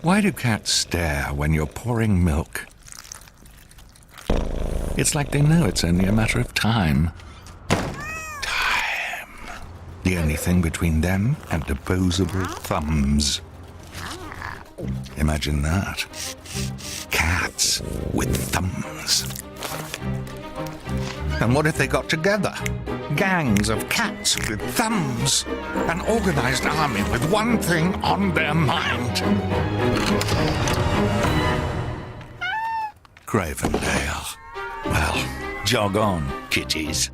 Why do cats stare when you're pouring milk? It's like they know it's only a matter of time. Time. The only thing between them and opposable thumbs. Imagine that. Cats with thumbs. And what if they got together? Gangs of cats with thumbs. An organized army with one thing on their mind. Cravendale. Well, jog on, kitties.